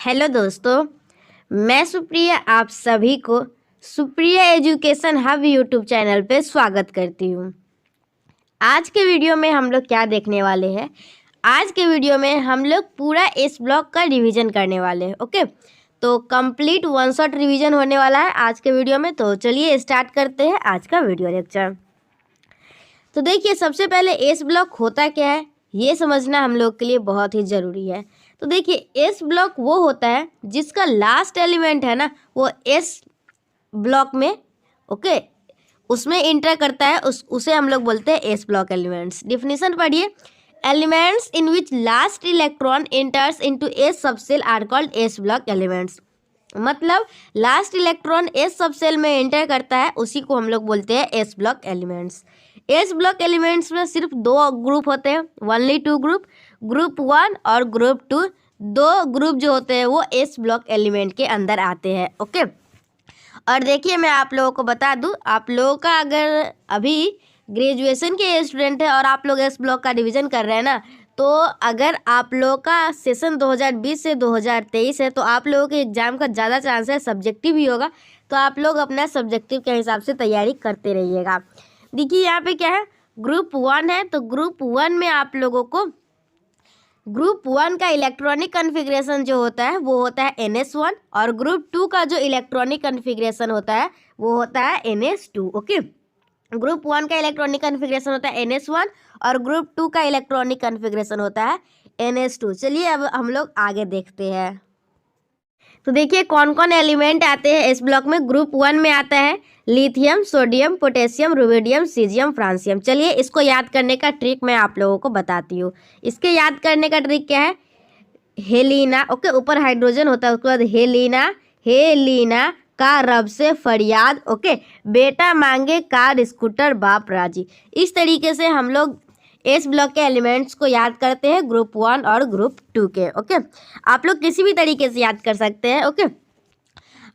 Hello दोस्तों, मैं सुप्रिया आप सभी को Supriya education hub YouTube channel पे स्वागत करती हूँ। आज के वीडियो में हम लोग क्या देखने वाले हैं? आज के वीडियो में हम लोग पूरा एस ब्लॉक का रिवीजन करने वाले हैं। ओके, तो कंप्लीट वन शॉट रिवीजन होने वाला है आज के वीडियो में। तो चलिए स्टार्ट करते हैं आज का वीडियो लेक्चर। तो देखिए, सबसे पहले एस ब्लॉक होता क्या है ये समझना हम लोग के लिए बहुत ही ज़रूरी है। तो देखिए, एस ब्लॉक वो होता है जिसका लास्ट एलिमेंट है ना वो एस ब्लॉक में ओके उसमें इंटर करता है, उसे हम लोग बोलते हैं एस ब्लॉक एलिमेंट्स। डिफिनीशन पढ़िए, elements in which last electron enters into S subshell are called S block elements. मतलब लास्ट इलेक्ट्रॉन एस सबसेल में एंटर करता है उसी को हम लोग बोलते हैं S block elements. S block elements में सिर्फ दो ग्रुप होते हैं, ओनली टू ग्रुप, ग्रुप 1 और ग्रुप 2। दो ग्रुप जो होते हैं वो एस ब्लॉक एलिमेंट के अंदर आते हैं। ओके, और देखिए मैं आप लोगों को बता दूं, आप लोगों का अगर अभी ग्रेजुएशन के स्टूडेंट है और आप लोग एस ब्लॉक का डिवीज़न कर रहे हैं ना, तो अगर आप लोगों का सेशन 2020 से 2023 है तो आप लोगों के एग्ज़ाम का ज़्यादा चांस है सब्जेक्टिव ही होगा। तो आप लोग अपना सब्जेक्टिव के हिसाब से तैयारी करते रहिएगा। देखिए यहाँ पे क्या है, ग्रुप 1 है, तो ग्रुप 1 में आप लोगों को ग्रुप 1 का इलेक्ट्रॉनिक कन्फिग्रेशन जो होता है वो होता है NS1, और ग्रुप 2 का जो इलेक्ट्रॉनिक कन्फिग्रेशन होता है वो होता है NS2। ओके, ग्रुप 1 का इलेक्ट्रॉनिक कन्फिग्रेशन होता है NS1 और ग्रुप 2 का इलेक्ट्रॉनिक कन्फिग्रेशन होता है NS2। चलिए अब हम लोग आगे देखते हैं। तो देखिए कौन कौन एलिमेंट आते हैं इस ब्लॉक में। ग्रुप 1 में आता है lithium, sodium, potassium, rubidium, caesium, francium. चलिए इसको याद करने का ट्रिक मैं आप लोगों को बताती हूँ। इसके याद करने का ट्रिक क्या है, हेलिना, ओके, ऊपर हाइड्रोजन होता है, उसके बाद हेलिना, हेलिना का रब से फरियाद, ओके, बेटा मांगे कार स्कूटर बाप राजी। इस तरीके से हम लोग एस ब्लॉक के एलिमेंट्स को याद करते हैं ग्रुप 1 और ग्रुप 2 के। ओके, आप लोग किसी भी तरीके से याद कर सकते हैं। ओके,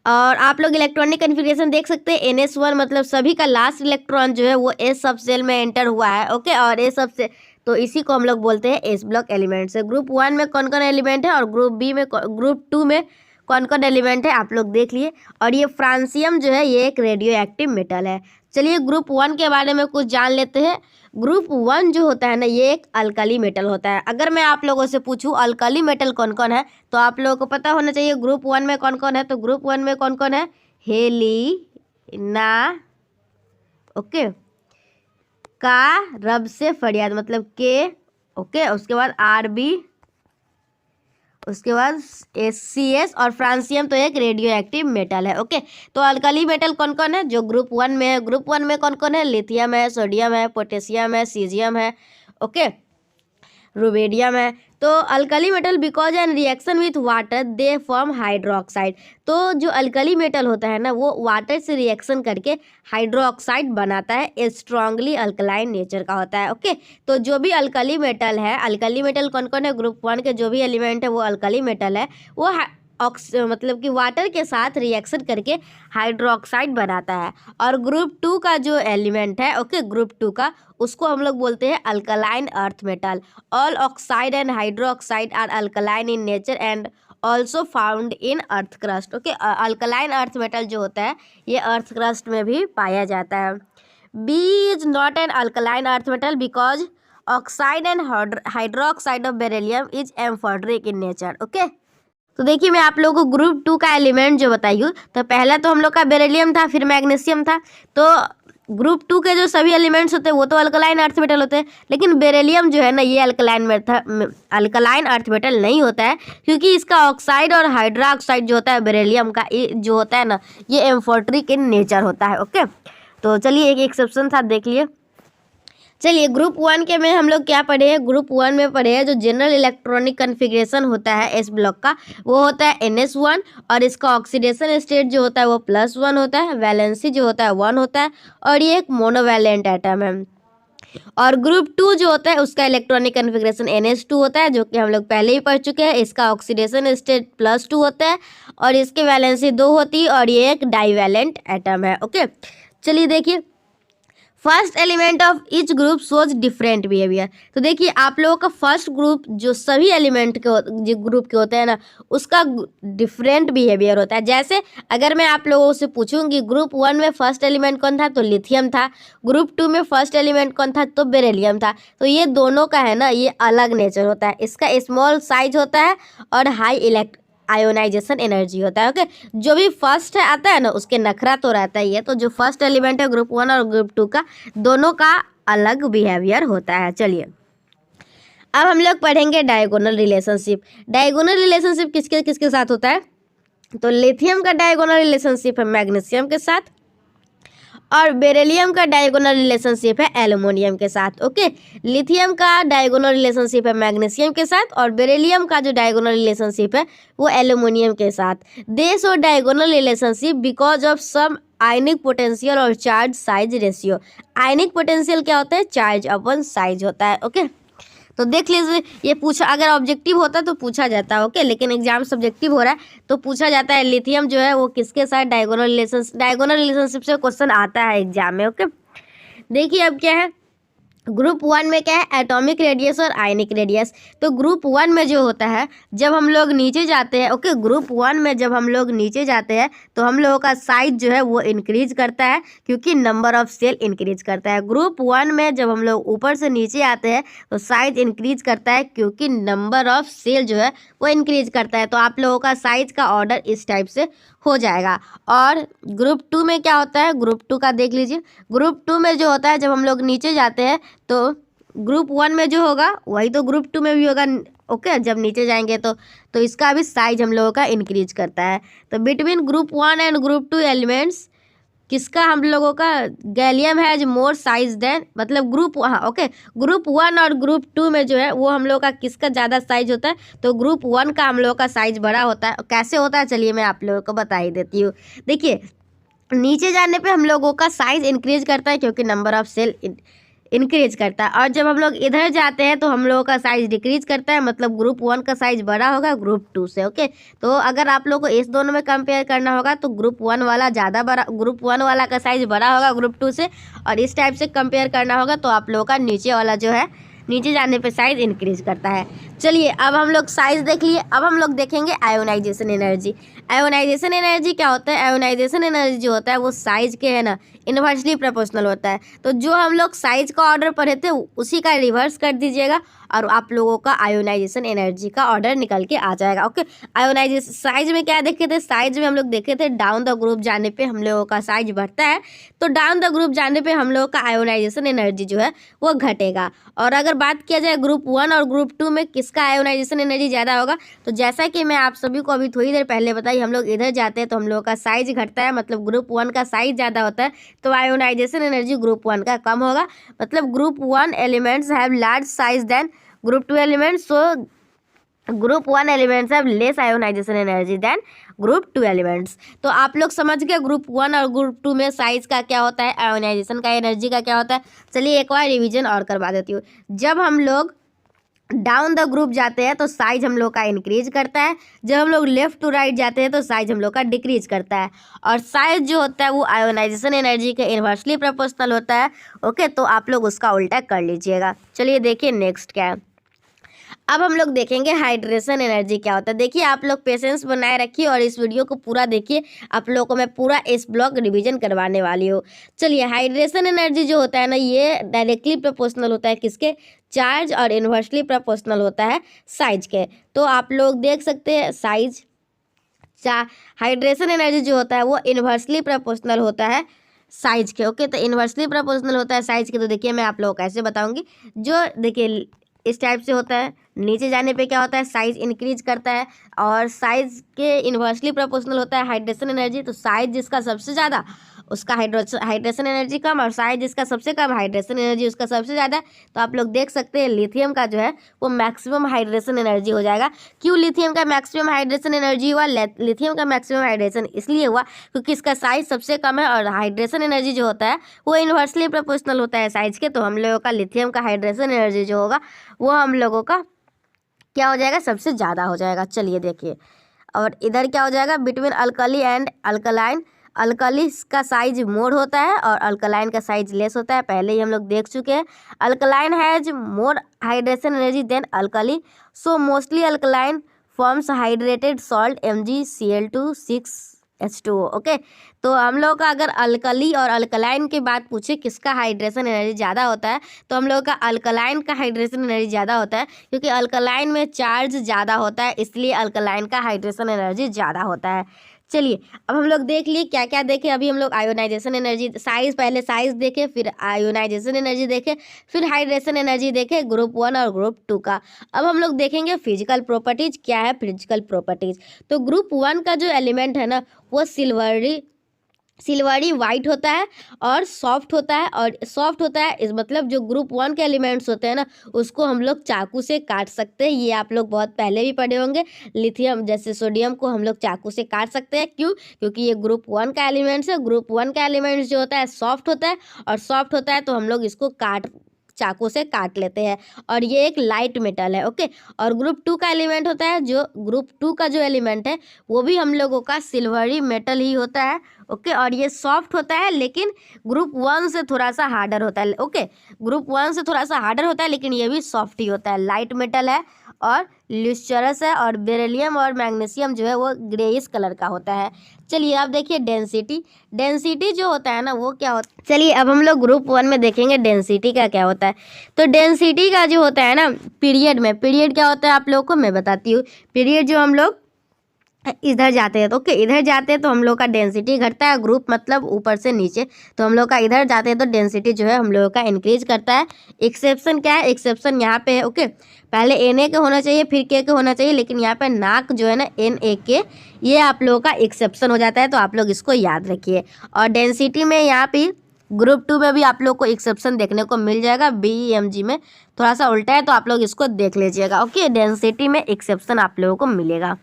और आप लोग इलेक्ट्रॉनिक कन्फिग्रेशन देख सकते हैं। NS1 मतलब सभी का लास्ट इलेक्ट्रॉन जो है वो एस सब सेल में एंटर हुआ है। ओके, और एस सब से तो इसी को हम लोग बोलते हैं एस ब्लॉक एलिमेंट्स है। ग्रुप 1 में कौन कौन एलिमेंट है और ग्रुप 2 में कौन कौन एलिमेंट है आप लोग देख लिए। और ये फ्रांसियम जो है ये एक रेडियो एक्टिव मेटल है। चलिए ग्रुप 1 के बारे में कुछ जान लेते हैं। ग्रुप 1 जो होता है ना ये एक अल्कली मेटल होता है। अगर मैं आप लोगों से पूछूं अल्कली मेटल कौन कौन है तो आप लोगों को पता होना चाहिए ग्रुप 1 में कौन कौन है। तो ग्रुप 1 में कौन कौन है, हेलिना, ओके, का रब से फरियाद मतलब के, ओके, उसके बाद RB, उसके बाद SCS, और फ्रांसियम तो एक रेडियो एक्टिव मेटल है। ओके, तो अल्कली मेटल कौन कौन है जो ग्रुप 1 में है। ग्रुप 1 में कौन कौन है, लिथियम है, सोडियम है, पोटेशियम है, सीजियम है, ओके, रुबिडियम है। तो alkali metal because an reaction with water they form hydroxide. तो जो अल्कली मेटल होता है ना वो वाटर से रिएक्शन करके हाइड्रोक्साइड बनाता है, स्ट्रांगली अल्कलाइन नेचर का होता है। ओके, तो जो भी अल्कली मेटल है, अल्कली मेटल कौन कौन है, ग्रुप 1 के जो भी एलिमेंट है वो अल्कली मेटल है, वो मतलब कि वाटर के साथ रिएक्शन करके हाइड्रोक्साइड बनाता है। और ग्रुप 2 का जो एलिमेंट है, ओके, ग्रुप 2 का, उसको हम लोग बोलते हैं alkaline earth metal. All oxide and hydroxide are alkaline in nature and also found in earth crust. Okay, alkaline earth metal जो होता है ये अर्थ क्रस्ट में भी पाया जाता है। B is not an alkaline earth metal because oxide and hydroxide of beryllium is amphoteric in nature. Okay, तो देखिए मैं आप लोगों को ग्रुप 2 का एलिमेंट जो बताई हूँ, तो पहला तो हम लोग का बेरिलियम था, फिर मैग्नीशियम था। तो ग्रुप 2 के जो सभी एलिमेंट्स होते हैं वो तो अल्कलाइन अर्थ मेटल होते हैं, लेकिन बेरिलियम जो है ना ये अल्कलाइन अर्थ मेटल नहीं होता है, क्योंकि इसका ऑक्साइड और हाइड्रोक्साइड जो होता है बेरिलियम का जो होता है ना ये एम्फोट्रिक इन नेचर होता है। ओके, तो चलिए एक एक्सेप्शन था देख लिए। चलिए ग्रुप 1 के में हम लोग क्या पढ़े हैं, ग्रुप 1 में पढ़े हैं जो जनरल इलेक्ट्रॉनिक कन्फिग्रेशन होता है एस ब्लॉक का वो होता है NS1, और इसका ऑक्सीडेशन स्टेट जो होता है वो +1 होता है, वैलेंसी जो होता है 1 होता है, और ये एक मोनोवैलेंट एटम है। और ग्रुप 2 जो होता है उसका इलेक्ट्रॉनिक कन्फिग्रेशन NH2 होता है, जो कि हम लोग पहले ही पढ़ चुके हैं। इसका ऑक्सीडेशन स्टेट +2 होता है और इसकी वैलेंसी 2 होती है, और ये एक डाईवैलेंट एटम है। ओके, चलिए देखिए first element of each group shows different behaviour. तो देखिए आप लोगों का फर्स्ट ग्रुप जो सभी एलिमेंट के जो ग्रुप के होते हैं ना, उसका डिफरेंट बिहेवियर होता है। जैसे अगर मैं आप लोगों से पूछूंगी ग्रुप 1 में फर्स्ट एलिमेंट कौन था, तो लिथियम था। ग्रुप 2 में फर्स्ट एलिमेंट कौन था, तो बेरिलियम था। तो ये दोनों का है ना, ये अलग नेचर होता है। इसका स्मॉल साइज होता है और हाई आयोनाइजेशन एनर्जी होता है। ओके, जो भी फर्स्ट है आता है ना, उसके नखरा तो रहता ही है। तो जो फर्स्ट एलिमेंट है ग्रुप 1 और ग्रुप 2 का, दोनों का अलग बिहेवियर होता है। चलिए अब हम लोग पढ़ेंगे डायगोनल रिलेशनशिप। डायगोनल रिलेशनशिप किसके किसके साथ होता है, तो लिथियम का डायगोनल रिलेशनशिप है मैग्नीशियम के साथ, और बेरिलियम का डायगोनल रिलेशनशिप है एल्युमिनियम के साथ। ओके, लिथियम का डायगोनल रिलेशनशिप है मैग्नीशियम के साथ, और बेरिलियम का जो डायगोनल रिलेशनशिप है वो एल्युमिनियम के साथ। They show diagonal relationship because of some ionic potential और charge size ratio. Ionic potential क्या होता है, चार्ज अपन साइज होता है। ओके, तो देख लीजिए, ये पूछा, अगर ऑब्जेक्टिव होता तो पूछा जाता है। ओके, लेकिन एग्जाम सब्जेक्टिव हो रहा है तो पूछा जाता है लिथियम जो है वो किसके साथ डायगोनल रिलेशनशिप से क्वेश्चन आता है एग्जाम में। ओके, देखिए अब क्या है, ग्रुप 1 में क्या है, एटॉमिक रेडियस और आयनिक रेडियस। तो ग्रुप 1 में जो होता है, जब हम लोग नीचे जाते हैं, ओके, ग्रुप 1 में जब हम लोग नीचे जाते हैं तो हम लोगों का साइज जो है वो इंक्रीज करता है, क्योंकि नंबर ऑफ सेल इंक्रीज करता है। ग्रुप 1 में जब हम लोग ऊपर से नीचे आते हैं तो साइज इंक्रीज करता है, क्योंकि नंबर ऑफ सेल जो है वो इंक्रीज करता है। तो आप लोगों का साइज का ऑर्डर इस टाइप से हो जाएगा। और ग्रुप 2 में क्या होता है, ग्रुप 2 का देख लीजिए। ग्रुप 2 में जो होता है, जब हम लोग नीचे जाते हैं तो ग्रुप 1 में जो होगा वही तो ग्रुप 2 में भी होगा। ओके, जब नीचे जाएंगे तो इसका भी साइज हम लोगों का इंक्रीज करता है। तो between group 1 and group 2 elements किसका हम लोगों का, gallium has more size than, मतलब ग्रुप, हाँ ओके, ग्रुप 1 और ग्रुप 2 में जो है वो हम लोग का किसका ज़्यादा साइज होता है, तो ग्रुप 1 का हम लोग का साइज बड़ा होता है। कैसे होता है चलिए मैं आप लोगों को बता ही देती हूँ। देखिए, नीचे जाने पे हम लोगों का साइज इंक्रीज करता है, क्योंकि नंबर ऑफ सेल इंक्रीज करता है। और जब हम लोग इधर जाते हैं तो हम लोगों का साइज डिक्रीज करता है, मतलब ग्रुप 1 का साइज बड़ा होगा ग्रुप 2 से। ओके, तो अगर आप लोग को इस दोनों में कंपेयर करना होगा तो ग्रुप 1 वाला ज़्यादा बड़ा, ग्रुप 1 वाला का साइज बड़ा होगा ग्रुप 2 से, और इस टाइप से कंपेयर करना होगा तो आप लोगों का नीचे वाला जो है, नीचे जाने पे साइज इंक्रीज करता है। चलिए अब हम लोग साइज देख लिए, अब हम लोग देखेंगे आयोनाइजेशन एनर्जी। आयोनाइजेशन एनर्जी क्या होता है, आयोनाइजेशन एनर्जी जो होता है वो साइज के है ना इन्वर्सली प्रोपोर्शनल होता है। तो जो हम लोग साइज का ऑर्डर पढ़े थे उसी का रिवर्स कर दीजिएगा और आप लोगों का आयोनाइजेशन एनर्जी का ऑर्डर निकल के आ जाएगा। ओके, आयोनाइजेशन साइज में क्या देखे थे, साइज में हम लोग देखे थे डाउन द ग्रुप जाने पे हम लोगों का साइज बढ़ता है, तो डाउन द ग्रुप जाने पे हम लोगों का आयोनाइजेशन एनर्जी जो है वो घटेगा। और अगर बात किया जाए ग्रुप 1 और ग्रुप 2 में किसका आयोनाइजेशन एनर्जी ज़्यादा होगा, तो जैसा कि मैं आप सभी को अभी थोड़ी देर पहले बताई, हम लोग इधर जाते हैं तो हम लोगों का साइज घटता है, मतलब ग्रुप 1 का साइज ज़्यादा होता है, तो आयोनाइजेशन एनर्जी ग्रुप 1 का कम होगा। मतलब group 1 elements have large size than group 2 elements, so group 1 elements have less ionisation energy than group 2 elements. तो आप लोग समझ गए ग्रुप 1 और ग्रुप 2 में साइज का क्या होता है, आयोनाइजेशन का एनर्जी का क्या होता है। चलिए एक बार रिवीजन और करवा देती हूँ। जब हम लोग डाउन द ग्रुप जाते हैं तो साइज हम लोग का इंक्रीज करता है, जब हम लोग लेफ्ट टू राइट जाते हैं तो साइज हम लोग का डिक्रीज करता है, और साइज जो होता है वो आयोनाइजेशन एनर्जी के इन्वर्सली प्रोपोर्शनल होता है। ओके, तो आप लोग उसका उल्टा कर लीजिएगा। चलिए देखिए नेक्स्ट क्या है, अब हम लोग देखेंगे हाइड्रेशन एनर्जी क्या होता है। देखिए आप लोग पेशेंस बनाए रखिए और इस वीडियो को पूरा देखिए, आप लोगों को मैं पूरा इस ब्लॉक रिवीजन करवाने वाली हूँ। चलिए, हाइड्रेशन एनर्जी जो होता है ना, ये डायरेक्टली प्रोपोर्शनल होता है किसके, चार्ज, और इन्वर्सली प्रोपोर्शनल होता है साइज के। तो आप लोग देख सकते हैं साइज, हाइड्रेशन एनर्जी जो होता है वो इन्वर्सली प्रोपोर्शनल होता है साइज के। ओके, तो इन्वर्सली प्रोपोर्शनल होता है साइज के। तो देखिए मैं आप लोगों को कैसे बताऊंगी, जो देखिए इस टाइप से होता है, नीचे जाने पे क्या होता है, साइज इंक्रीज करता है, और साइज के इन्वर्सली प्रोपोर्शनल होता है हाइड्रेशन एनर्जी। तो साइज जिसका सबसे ज़्यादा उसका हाइड्रेशन एनर्जी कम, और साइज जिसका सबसे कम हाइड्रेशन एनर्जी उसका सबसे ज़्यादा। तो आप लोग देख सकते हैं लिथियम का जो है वो मैक्सिमम हाइड्रेशन एनर्जी हो जाएगा। क्यों लिथियम का मैक्सिमम हाइड्रेशन एनर्जी हुआ, लिथियम का मैक्सिमम हाइड्रेशन इसलिए हुआ क्योंकि इसका साइज सबसे कम है, और हाइड्रेशन एनर्जी जो होता है वो इन्वर्सली प्रोपोर्शनल होता है साइज के। तो हम लोगों का लिथियम का हाइड्रेशन एनर्जी जो होगा वो हम लोगों का क्या हो जाएगा, सबसे ज़्यादा हो जाएगा। चलिए देखिए, और इधर क्या हो जाएगा, between alkali and alkaline alkali का साइज मोर होता है और अल्कलाइन का साइज लेस होता है, पहले ही हम लोग देख चुके हैं। Alkaline has more hydration energy than alkali, so mostly alkaline forms hydrated salt Mg(Cl2) 6H2O। Okay, तो हम लोग का अगर अल्कली और अल्कलाइन की बात पूछे किसका हाइड्रेशन एनर्जी ज़्यादा होता है, तो हम लोग का अल्कलाइन का हाइड्रेशन एनर्जी ज़्यादा होता है, क्योंकि अल्कलाइन में चार्ज ज़्यादा होता है, इसलिए अल्कलाइन का हाइड्रेशन एनर्जी ज़्यादा होता है। चलिए, अब हम लोग देख लिए क्या क्या देखे। अभी हम लोग आयोनाइजेशन एनर्जी साइज, पहले साइज देखे, फिर आयोनाइजेशन एनर्जी देखे, फिर हाइड्रेशन एनर्जी देखे ग्रुप 1 और ग्रुप 2 का। अब हम लोग देखेंगे फिजिकल प्रॉपर्टीज। क्या है फिजिकल प्रॉपर्टीज? तो ग्रुप 1 का जो एलिमेंट है ना, वो सिल्वरी वाइट होता है और सॉफ्ट होता है। और सॉफ्ट होता है इस मतलब जो ग्रुप 1 के एलिमेंट्स होते हैं ना, उसको हम लोग चाकू से काट सकते हैं। ये आप लोग बहुत पहले भी पढ़े होंगे। लिथियम जैसे सोडियम को हम लोग चाकू से काट सकते हैं। क्यों? क्योंकि ये ग्रुप 1 का एलिमेंट्स है। ग्रुप 1 का एलिमेंट्स जो होता है सॉफ्ट होता है, और सॉफ्ट होता है तो हम लोग इसको चाकू से काट लेते हैं, और ये एक लाइट मेटल है। ओके, और ग्रुप 2 का एलिमेंट होता है, जो ग्रुप 2 का जो एलिमेंट है वो भी हम लोगों का सिल्वरी मेटल ही होता है। ओके, और ये सॉफ्ट होता है, लेकिन ग्रुप 1 से थोड़ा सा हार्डर होता है। ओके, ग्रुप 1 से थोड़ा सा हार्डर होता है, लेकिन ये भी सॉफ्ट ही होता है, लाइट मेटल है और ल्यूस्टरस है। और बेरिलियम और मैग्नीशियम जो है वो ग्रेइश कलर का होता है। चलिए अब देखिए डेंसिटी जो होता है ना, वो क्या होता है। चलिए अब हम लोग ग्रुप 1 में देखेंगे डेंसिटी का क्या होता है। तो डेंसिटी का जो होता है ना, पीरियड क्या होता है आप लोगों को मैं बताती हूँ। पीरियड जो हम लोग इधर जाते हैं तो ओके, इधर जाते हैं तो हम लोग का डेंसिटी घटता है। ग्रुप मतलब ऊपर से नीचे, तो हम लोग का इधर जाते हैं तो डेंसिटी जो है हम लोगों का इंक्रीज करता है। एक्सेप्शन क्या है? एक्सेप्शन यहाँ पे है। ओके, पहले Na के होना चाहिए, फिर K के होना चाहिए, लेकिन यहाँ पे नाक जो है ना NaK, ये आप लोगों का एक्सेप्शन हो जाता है, तो आप लोग इसको याद रखिए। और डेंसिटी में यहाँ पे ग्रुप 2 में भी आप लोग को एक्सेप्शन देखने को मिल जाएगा। BEMG में थोड़ा सा उल्टा है, तो आप लोग इसको देख लीजिएगा। ओके, डेंसिटी में एक्सेप्शन आप लोगों को मिलेगा।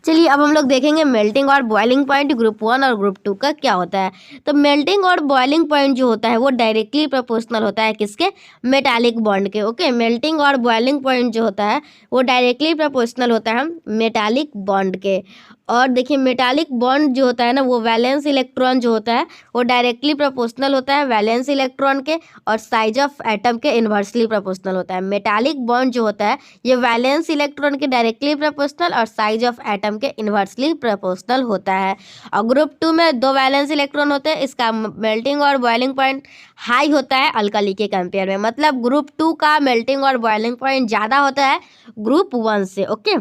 चलिए अब हम लोग देखेंगे मेल्टिंग और बॉइलिंग पॉइंट ग्रुप 1 और ग्रुप 2 का क्या होता है। तो मेल्टिंग और बॉइलिंग पॉइंट जो होता है वो डायरेक्टली प्रोपोर्शनल होता है किसके? मेटालिक बॉन्ड के। ओके, मेल्टिंग और बॉइलिंग पॉइंट जो होता है वो डायरेक्टली प्रोपोर्शनल होता है मेटालिक बॉन्ड के। और देखिए मेटालिक बॉन्ड जो होता है ना, वो वैलेंस इलेक्ट्रॉन जो होता है वो डायरेक्टली प्रोपोर्शनल होता है वैलेंस इलेक्ट्रॉन के, और साइज ऑफ एटम के इन्वर्सली प्रोपोर्शनल होता है। मेटालिक बॉन्ड जो होता है ये वैलेंस इलेक्ट्रॉन के डायरेक्टली प्रोपोर्शनल और साइज ऑफ एटम के इन्वर्सली प्रोपोर्शनल होता है। और ग्रुप 2 में 2 वैलेंस इलेक्ट्रॉन होते हैं। इसका मेल्टिंग और बॉइलिंग पॉइंट हाई होता है अल्कली के कंपेयर में। मतलब ग्रुप 2 का मेल्टिंग और बॉइलिंग पॉइंट ज़्यादा होता है ग्रुप 1 से। ओके,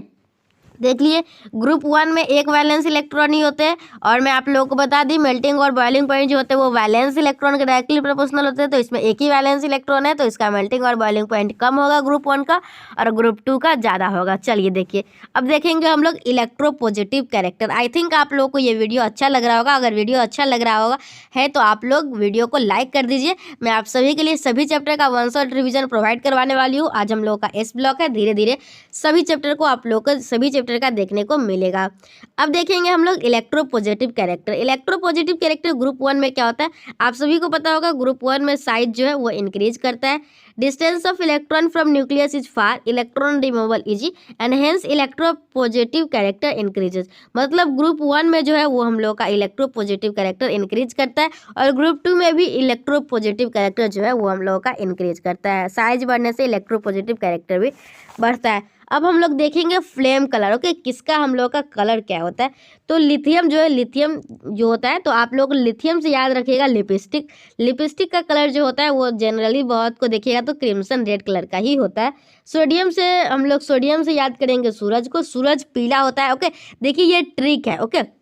देख लिए ग्रुप 1 में एक वैलेंस इलेक्ट्रॉन ही होते हैं। और मैं आप लोगों को बता दी मेल्टिंग और बॉइलिंग पॉइंट जो होते हैं वो वैलेंस इलेक्ट्रॉन के डायरेक्टली प्रोपोर्शनल होते हैं, तो इसमें एक ही वैलेंस इलेक्ट्रॉन है, तो इसका मेल्टिंग और बॉइलिंग पॉइंट कम होगा ग्रुप 1 का, और ग्रुप 2 का ज़्यादा होगा। चलिए देखिए अब देखेंगे हम लोग इलेक्ट्रोपॉजिटिव कैरेक्टर। आई थिंक आप लोगों को ये वीडियो अच्छा लग रहा होगा। अगर वीडियो अच्छा लग रहा होगा है तो आप लोग वीडियो को लाइक कर दीजिए। मैं आप सभी के लिए सभी चैप्टर का 1 शॉट रिविजन प्रोवाइड करवाने वाली हूँ। आज हम लोगों का एस ब्लॉक है, धीरे धीरे सभी चैप्टर को आप लोग को सभी चैप्टर का देखने को मिलेगा। अब देखेंगे हम लोग electropositive character. Electropositive character group 1 में क्या होता है आप सभी को पता होगा। ग्रुप 1 में साइज जो है वो इंक्रीज करता है। Distance of electron from nucleus is far, electron removal easy, and hence electropositive character increases. मतलब ग्रुप 1 में जो है वो हम लोग का इलेक्ट्रोपॉजिटिव कैरेक्टर इंक्रीज करता है, और ग्रुप 2 में भी इलेक्ट्रोपॉजिटिव कैरेक्टर जो है वो हम लोग का इंक्रीज करता है। साइज बढ़ने से इलेक्ट्रोपॉजिटिव कैरेक्टर भी बढ़ता है। अब हम लोग देखेंगे फ्लेम कलर। ओके, किसका हम लोग का कलर क्या होता है। तो लिथियम जो होता है, तो आप लोग लिथियम से याद रखिएगा लिपस्टिक का कलर जो होता है वो जनरली बहुत को देखिएगा तो क्रिम्सन रेड कलर का ही होता है। सोडियम से याद करेंगे सूरज पीला होता है। ओके, देखिए ये ट्रिक है। ओके,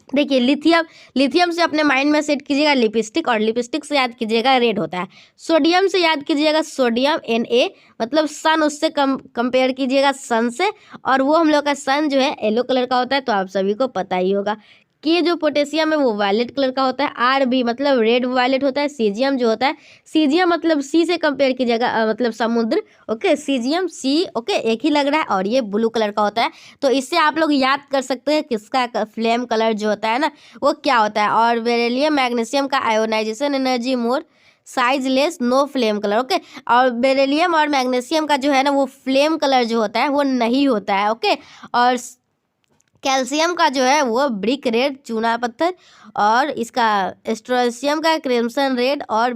देखिए लिथियम से अपने माइंड में सेट कीजिएगा लिपस्टिक, और लिपस्टिक से याद कीजिएगा रेड होता है। सोडियम से याद कीजिएगा सोडियम Na, मतलब सन, उससे कंपेयर कीजिएगा सन से, और वो हम लोग का सन जो है येलो कलर का होता है, तो आप सभी को पता ही होगा कि जो पोटेशियम है वो वायलेट कलर का होता है। Rb मतलब रेड वायलेट होता है। सीजियम जो होता है, सीजियम मतलब सी से कंपेयर कीजिएगा मतलब समुद्र। ओके, सीजियम सी, ओके एक ही लग रहा है, और ये ब्लू कलर का होता है। तो इससे आप लोग याद कर सकते हैं किसका फ्लेम कलर जो होता है ना वो क्या होता है। और बेरिलियम मैग्नीशियम का ionisation energy more, size less, no flame colour. Okay, और बेरिलियम और मैग्नीशियम का जो है ना वो फ्लेम कलर जो होता है वो नहीं होता है। ओके, और कैल्शियम का जो है वो ब्रिक रेड चूना पत्थर, और इसका स्ट्रोंशियम का क्रिम्सन रेड, और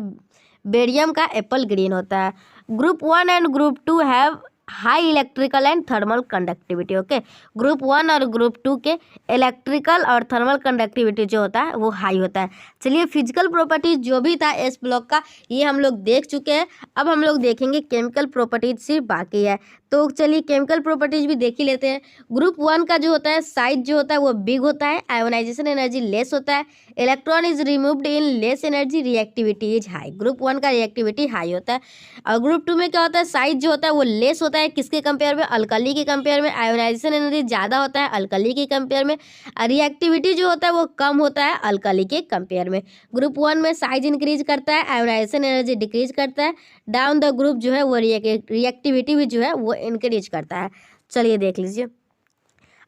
बेरियम का एप्पल ग्रीन होता है। Group 1 and group 2 have high electrical and thermal conductivity. Okay, group 1 और ग्रुप 2 के इलेक्ट्रिकल और थर्मल कंडक्टिविटी जो होता है वो हाई होता है। चलिए, फिजिकल प्रॉपर्टीज जो भी था एस ब्लॉक का ये हम लोग देख चुके हैं। अब हम लोग देखेंगे केमिकल प्रॉपर्टीज सिर्फ बाकी है, तो चलिए केमिकल प्रॉपर्टीज भी देख ही लेते हैं। ग्रुप 1 का जो होता है साइज जो होता है वो बिग होता है, आयोनाइजेशन एनर्जी लेस होता है, electron is removed in less energy, reactivity is high. Group 1 का रिएक्टिविटी हाई होता है। और ग्रुप 2 में क्या होता है, साइज जो होता है वो लेस होता है, किसके कंपेयर में, अल्कली के कंपेयर में, आयोनाइजेशन एनर्जी ज़्यादा होता है अल्कली के कंपेयर में, रिएक्टिविटी जो होता है वो कम होता है अल्कली के कंपेयर में। ग्रुप 1 में साइज इंक्रीज करता है, आयोनाइजेशन एनर्जी डिक्रीज करता है, डाउन द ग्रुप जो है वो रिएक्टिविटी भी जो है वो इंक्रीज करता है। चलिए देख लीजिए,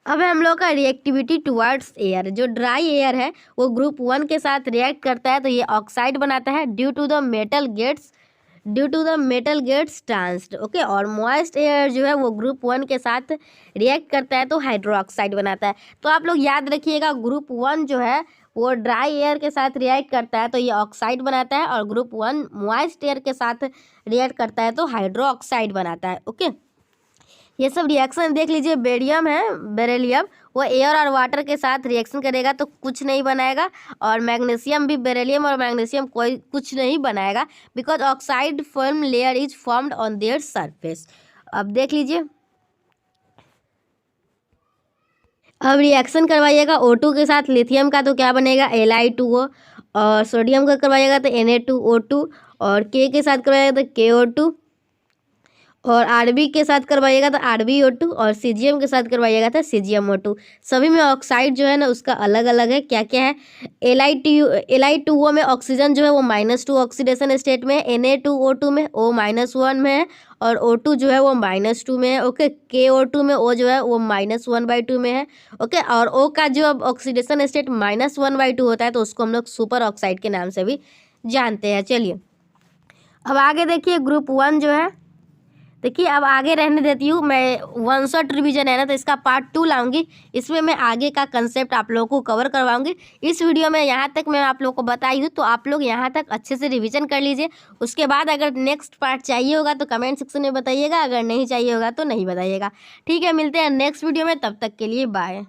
अब हम लोग का रिएक्टिविटी टुवर्ड्स एयर, जो ड्राई एयर है वो ग्रुप 1 के साथ रिएक्ट करता है तो ये ऑक्साइड बनाता है due to the metal gets tarnished. Okay, और मॉइस्ट एयर जो है वो ग्रुप 1 के साथ रिएक्ट करता है तो हाइड्रोक्साइड बनाता है। तो आप लोग याद रखिएगा, ग्रुप 1 जो है वो ड्राई एयर के साथ रिएक्ट करता है तो ये ऑक्साइड बनाता है, और ग्रुप 1 मॉइस्ट एयर के साथ रिएक्ट करता है तो हाइड्रोक्साइड बनाता है। ओके, ये सब रिएक्शन देख लीजिए। बेरिलियम वो एयर और वाटर के साथ रिएक्शन करेगा तो कुछ नहीं बनाएगा, और मैग्नीशियम भी, बेरिलियम और मैग्नीशियम कोई कुछ नहीं बनाएगा, because oxide film layer is formed on their surface. अब देख लीजिए, अब रिएक्शन करवाइएगा O2 के साथ लिथियम का तो क्या बनेगा, Li2O, और सोडियम का करवाइएगा तो Na2O2, और K के साथ करवाइएगा तो KO2, और Rb के साथ करवाइएगा तो RbO2, और सीजियम के साथ करवाइएगा तो CgMO2। सभी में ऑक्साइड जो है ना उसका अलग अलग है, क्या क्या है। Li2O में ऑक्सीजन जो है वो -2 ऑक्सीडेशन स्टेट में है, Na2O2 में O -1 में है, और O2 जो है वो -2 में है। ओके, KO2 में O जो है वो -1/2 में है। ओके, और O का जो अब ऑक्सीडेशन स्टेट -1/2 होता है तो उसको हम लोग सुपर ऑक्साइड के नाम से भी जानते हैं। चलिए, अब आगे देखिए, ग्रुप 1 जो है, देखिए अब आगे रहने देती हूँ मैं, 1 शॉट रिवीजन है ना तो इसका पार्ट 2 लाऊंगी, इसमें मैं आगे का कंसेप्ट आप लोगों को कवर करवाऊंगी। इस वीडियो में यहाँ तक मैं आप लोगों को बताई हूँ तो आप लोग यहाँ तक अच्छे से रिवीजन कर लीजिए। उसके बाद अगर नेक्स्ट पार्ट चाहिए होगा तो कमेंट सेक्शन में बताइएगा, अगर नहीं चाहिए होगा तो नहीं बताइएगा। ठीक है, मिलते हैं नेक्स्ट वीडियो में, तब तक के लिए बाय।